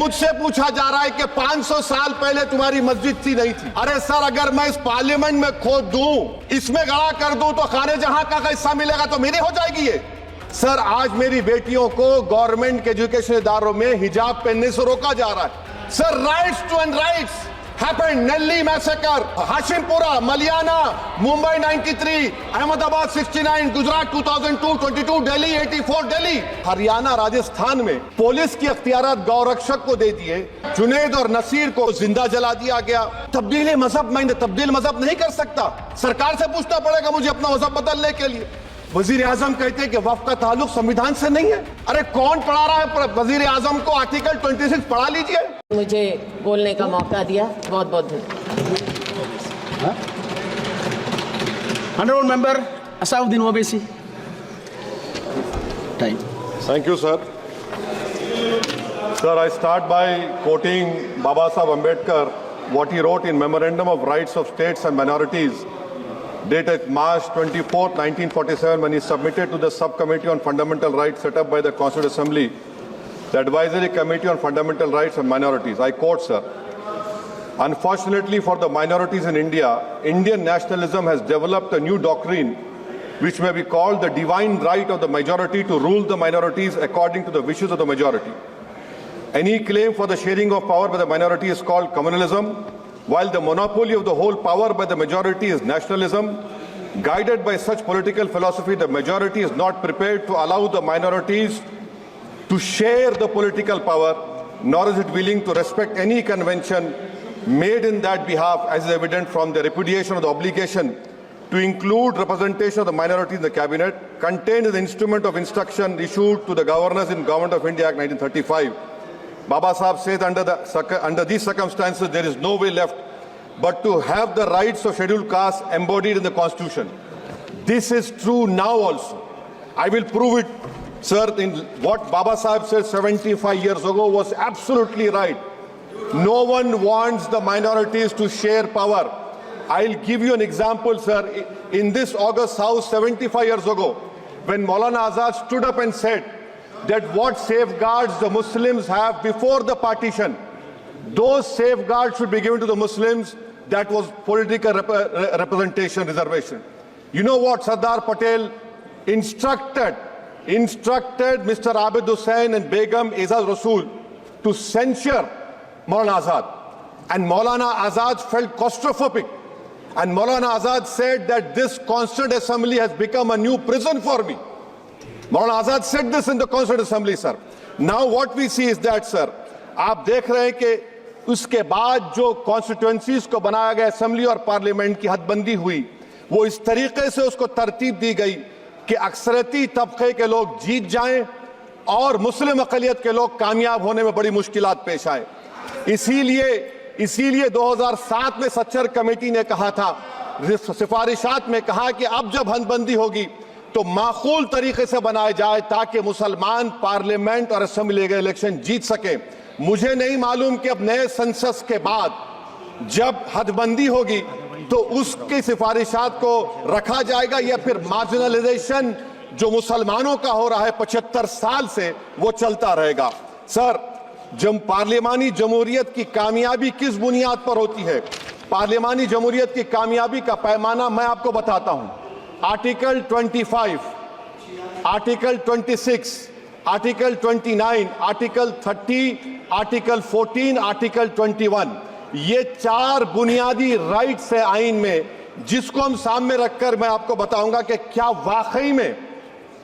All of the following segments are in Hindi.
मुझसे पूछा जा रहा है कि 500 साल पहले तुम्हारी मस्जिद थी नहीं थी। अरे सर, अगर मैं इस पार्लियामेंट में खोद दूं, इसमें गड़ा कर दूं, तो खाने जहां का हिस्सा मिलेगा तो मेरी हो जाएगी ये। सर, आज मेरी बेटियों को गवर्नमेंट के एजुकेशन इदारों में हिजाब पहनने से रोका जा रहा है। Sir, rights to unrights happened, Nelli massacre, Hashimpura, Maliana, Mumbai 93, Ahmedabad 69, Gujarat 2002, 22, Delhi 84, Delhi, Haryana, Rajasthan में पुलिस की अख्तियारात गौरक्षक को दे दिए, जुनैद और नसीर को जिंदा जला दिया गया। तब्दील मजहब, मैं तब्दील मजहब नहीं कर सकता, सरकार से पूछना पड़ेगा मुझे अपना मजहब बदलने के लिए। वजीर आजम कहते हैं कि वक्फ का ताल्लुक संविधान से नहीं है। अरे कौन पढ़ा रहा है वजीर आजम को आर्टिकल 26? पढ़ा लीजिए। मुझे बोलने का मौका दिया, बहुत बहुत धन्यवाद। Honorable Member Asauddin Owaisi. Time. Thank you, sir. Sir, I start by quoting Baba Saheb Ambedkar, what he wrote in Memorandum of Rights of States and Minorities, dated March 24, 1947, when he submitted to the Subcommittee on Fundamental Rights set up by the Constituent Assembly, the Advisory Committee on Fundamental Rights and Minorities. I quote, sir, "Unfortunately for the minorities in India, Indian nationalism has developed a new doctrine which may be called the divine right of the majority to rule the minorities according to the wishes of the majority. Any claim for the sharing of power by the minority is called communalism, while the monopoly of the whole power by the majority is nationalism. Guided by such political philosophy, the majority is not prepared to allow the minorities to share the political power, nor is it willing to respect any convention made in that behalf, as is evident from the repudiation of the obligation to include representation of the minority in the cabinet, contained in the instrument of instruction issued to the governors in Government of India Act 1935. Baba Sahib says under these circumstances, there is no way left but to have the rights of scheduled castes embodied in the Constitution. This is true now also. I will prove it, sir. In what Baba Sahib said 75 years ago was absolutely right. No one wants the minorities to share power. I'll give you an example, sir. In this August House 75 years ago, when Maulana Azad stood up and said that what safeguards the Muslims have before the partition, those safeguards should be given to the Muslims. That was political representation, reservation. You know what Sardar Patel instructed Mr. Abid Hussain and Begum Aizaz Rasool to censure Maulana Azad. And Maulana Azad felt claustrophobic. And Maulana Azad said that this Constituent Assembly has become a new prison for me. Maulana Azad said this in the Constituent Assembly, sir. Now what we see is that, sir, आप देख रहे हैं कि उसके बाद जो कॉन्स्टिट्यूएंसीज को बनाया गया असेंबली और पार्लियामेंट की हदबंदी हुई, वो इस तरीके से उसको तरतीब दी गई कि अक्सरती तबके के लोग जीत जाएं और मुस्लिम अक़लियत के लोग कामयाब होने में बड़ी मुश्किलात पेश आए। इसीलिए 2007 में सच्चर कमेटी ने कहा था, सिफारिशात में कहा कि अब जब हदबंदी होगी तो माकूल तरीके से बनाए जाए ताकि मुसलमान पार्लियामेंट और असेंबली के इलेक्शन जीत सके। मुझे नहीं मालूम कि अब नए सेंसस के बाद जब हदबंदी होगी तो उसकी सिफारिशात को रखा जाएगा या फिर मार्जिनलाइजेशन जो मुसलमानों का हो रहा है 75 साल से वो चलता रहेगा। सर, जब पार्लियामानी जमहूरियत की कामयाबी किस बुनियाद पर होती है? पार्लियामानी जमहूरियत की कामयाबी का पैमाना मैं आपको बताता हूं। Article 25, article 26, article 29, article 30, article 14, article 21, ये 4 बुनियादी राइट्स है आइन में, जिसको हम सामने रखकर मैं आपको बताऊंगा कि क्या वाकई में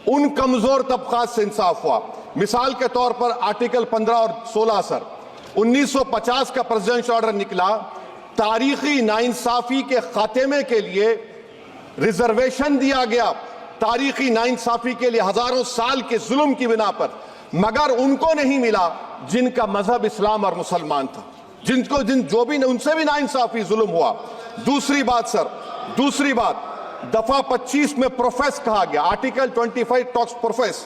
उन कमजोर तबकात से इंसाफ हुआ। मिसाल के तौर पर आर्टिकल 15 और 16, सर, 1950 का प्रेसिडेंशियल ऑर्डर निकला, तारीखी नाइंसाफी के खात्मे के लिए रिजर्वेशन दिया गया, तारीखी नाइंसाफी के लिए हजारों साल के जुल्म की बिना पर, मगर उनको नहीं मिला जिनका मजहब इस्लाम और मुसलमान था, जो भी उनसे भी नाइंसाफी जुल्म हुआ। दूसरी बात सर, दूसरी बात, दफा 25 में प्रोफेस कहा गया, आर्टिकल 25 टॉक्स प्रोफेस।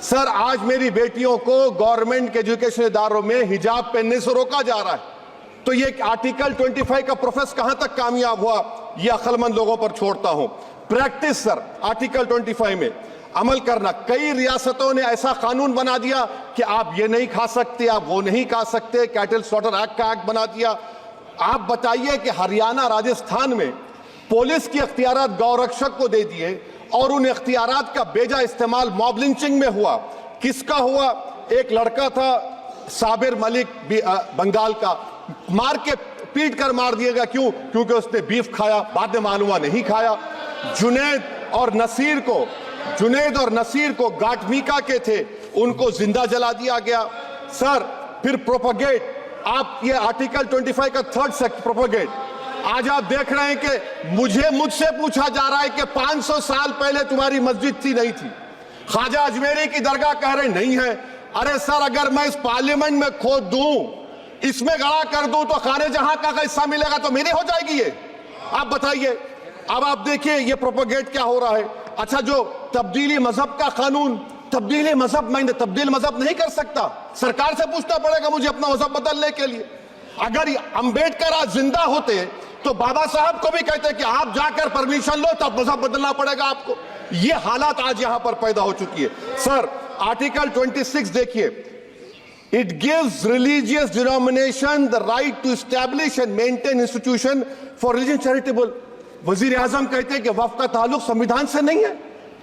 सर, आज मेरी बेटियों को गवर्नमेंट के एजुकेशन इदारों में हिजाब पहनने से रोका जा रहा है, तो ये आर्टिकल 25 का प्रोफेस कहां तक कामयाब हुआ, ये अक्लमंद लोगों पर छोड़ता हूं। प्रैक्टिस सर, आर्टिकल 25 में अमल करना। कई रियासतों ने ऐसा कानून बना दिया कि आप ये नहीं खा सकते, आप वो नहीं खा सकते, कैटल स्लॉटर एक्ट का एक्ट बना दिया। आप बताइए कि हरियाणा, राजस्थान में पुलिस की अख्तियारात गौरक्षक को दे दिए और उन अख्तियारात का बेजा इस्तेमाल मॉब लिंचिंग में हुआ। किसका हुआ? एक लड़का था साबिर मलिक बंगाल का, मार के पीट कर मार दिया गया। क्यों? क्योंकि उसने बीफ खाया, बाद में मालूम हुआ नहीं खाया। जुनैद और नसीर को गाटमीका के थे, उनको जिंदा जला दिया गया। सर, फिर प्रोपगेट, आप ये आर्टिकल 25 का 3rd सेक्शन प्रोपगेट, आज आप देख रहे हैं कि मुझसे पूछा जा रहा है कि 500 साल पहले तुम्हारी मस्जिद थी, नहीं थी। ख्वाजा अजमेरी की दरगाह कह रहे नहीं है। अरे सर, अगर मैं इस पार्लियामेंट में खोद दूं, इसमें गड़ा कर दूं, तो खाने जहां का हिस्सा मिलेगा तो मेरी हो जाएगी ये। आप बताइए। अब आप देखिए ये प्रोपगेट क्या हो रहा है। अच्छा, जो तब्दीली मजहब का कानून, तब्दीली मजहब, मैं तब्दील मजहब नहीं कर सकता, सरकार से पूछना पड़ेगा मुझे अपना मजहब बदलने के लिए। अगर अंबेडकर आज जिंदा होते तो बाबा साहब को भी कहते कि आप जाकर परमिशन लो, तब मजहब बदलना पड़ेगा आपको। ये हालात आज यहां पर पैदा हो चुकी है। सर, आर्टिकल 26 देखिए, it gives religious denomination the right to establish and maintain institution for religion charitable. वजीर आजम कहते हैं कि वक्फ का ताल्लुक संविधान से नहीं है।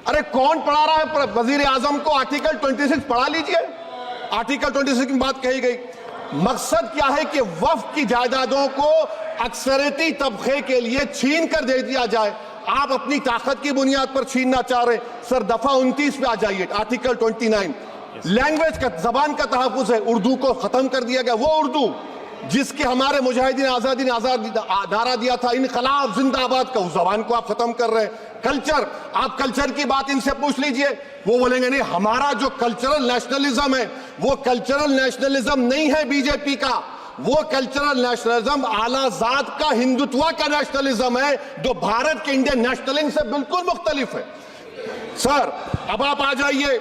अरे कौन पढ़ा रहा है वजीर आजम को? आर्टिकल 26 पढ़ा लीजिए। आर्टिकल 26 की बात कही गई। मकसद क्या है कि वक्फ की जायदादों को अक्सरियती तबके के लिए छीन कर दे दिया जाए। आप अपनी ताकत की बुनियाद पर छीनना चाह रहे। सर, दफा 29 पे आ जाइए, आर्टिकल 29। लैंग्वेज का, जबान का तहफ्फुज है। उर्दू को खत्म कर दिया गया। वो उर्दू जिसके हमारे मुजाहिदीन आजादी ने नारा दिया था, इनकलाब जिंदाबाद का, उस जबान को आप खत्म कर रहे हैं। कल्चर, आप कल्चर की बात इनसे पूछ लीजिए, वो बोलेंगे नहीं, हमारा जो कल्चरल नेशनलिज्म है वो कल्चरल नेशनलिज्म नहीं है बीजेपी का। वो कल्चरल नेशनलिज्म आला जात का, हिंदुत्व का नेशनलिज्म है, जो भारत के इंडियन नेशनलिज्म से बिल्कुल मुख्तलिफ है। सर, अब आप आ जाइए।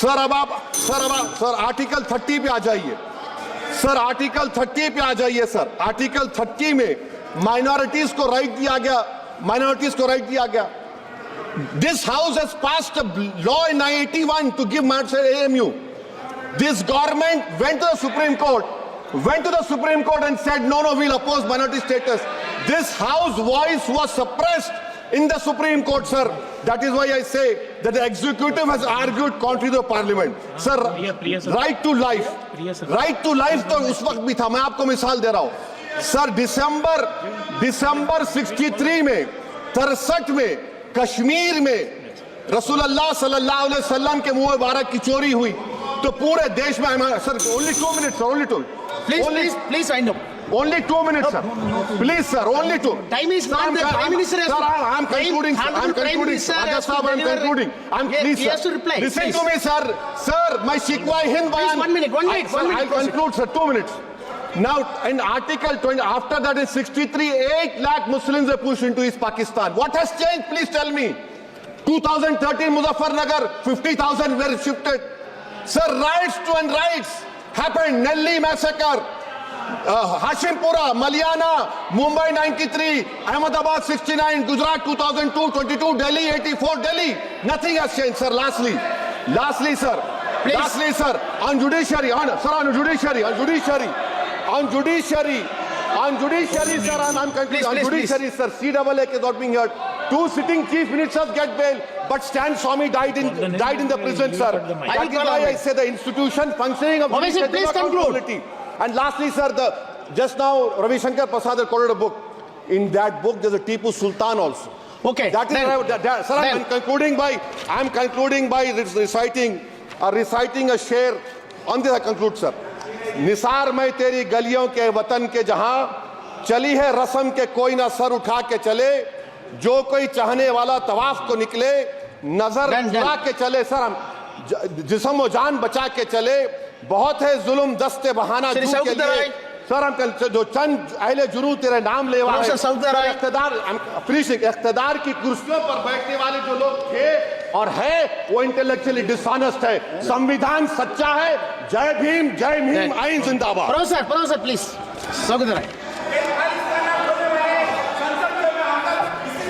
सर, आर्टिकल 30 पे आ जाइए। सर, आर्टिकल 30 पे आ जाइए। सर, आर्टिकल 30 में माइनॉरिटीज को राइट दिया गया। This house has passed a law in 1981 to give minority AMU. This government went to the Supreme Court and said, no, we'll oppose minority status. This House voice was suppressed in the Supreme Court, sir. That is why I say that the executive has argued contrary to the parliament. Sir, right to life. Right to life तो उस वक्त भी था। मैं आपको मिसाल दे रहा हूं। सर, दिसंबर 63 में, 63 में कश्मीर में रसूलुल्लाह सल्लल्लाहु अलैहि वसल्लम के मुंह मुबारक की चोरी हुई तो पूरे देश में, sir, only 2 minutes, sir, only 2. Please, I know. Only 2 minutes, sir. Please, sir, only 2. Time is not there. Prime Minister has Sir, to. I'm concluding, sir. I'm concluding. Rajat Sahab, I'm concluding. Please, he has to sir. reply. Listen Please. to me, sir. Sir, my Shikwa Hind Please, Bayan. 1 minute. I'll conclude, sir. 2 minutes. Now, in Article 20, after that in 63, 8 lakh Muslims were pushed into East Pakistan. What has changed? Please tell me. 2013 Muzaffarnagar, 50,000 were shifted. Sir, riots to unrights happened. Nelli massacre, Hashimpura, Maliana, Mumbai 93, Ahmedabad 69, Gujarat 2002, 22, Delhi 84, Delhi. Nothing has changed, sir. Lastly, sir. Please. Lastly, sir, on judiciary, sir, on judiciary, sir, I'm concluding. On judiciary, sir, CAA is not being heard. 2 sitting chief ministers get bail, but Stan Swamy died in the prison, sir. That is why I say the institution functioning of Obviously, judiciary please conclude. accountability. And lastly, sir, just now Ravi Shankar Prasad has quoted a book. In that book, there's a Tipu Sultan also. Okay. That is sir, I'm concluding by reciting a sher. On this I conclude, sir. Nisar मैं तेरी गलियों के वतन के जहां चली है रस्म के कोई ना सर उठा के चले, जो कोई चाहने वाला तवाफ को निकले, नजर उड़ा के चले। सर, हम जिस्म व जान बचा के चले, बहुत है जुल्म दस्ते बहाना जू के लिए। सर, हम जो चंद अहले जुनू तेरे नाम लेवा है, इख्तिदार की कुर्सियों पर बैठने वाले जो लोग थे और है, वो इंटेलेक्चुअली डिसऑनेस्ट है। संविधान सच्चा है। जय भीम, आइन जिंदाबाद। Professor, please.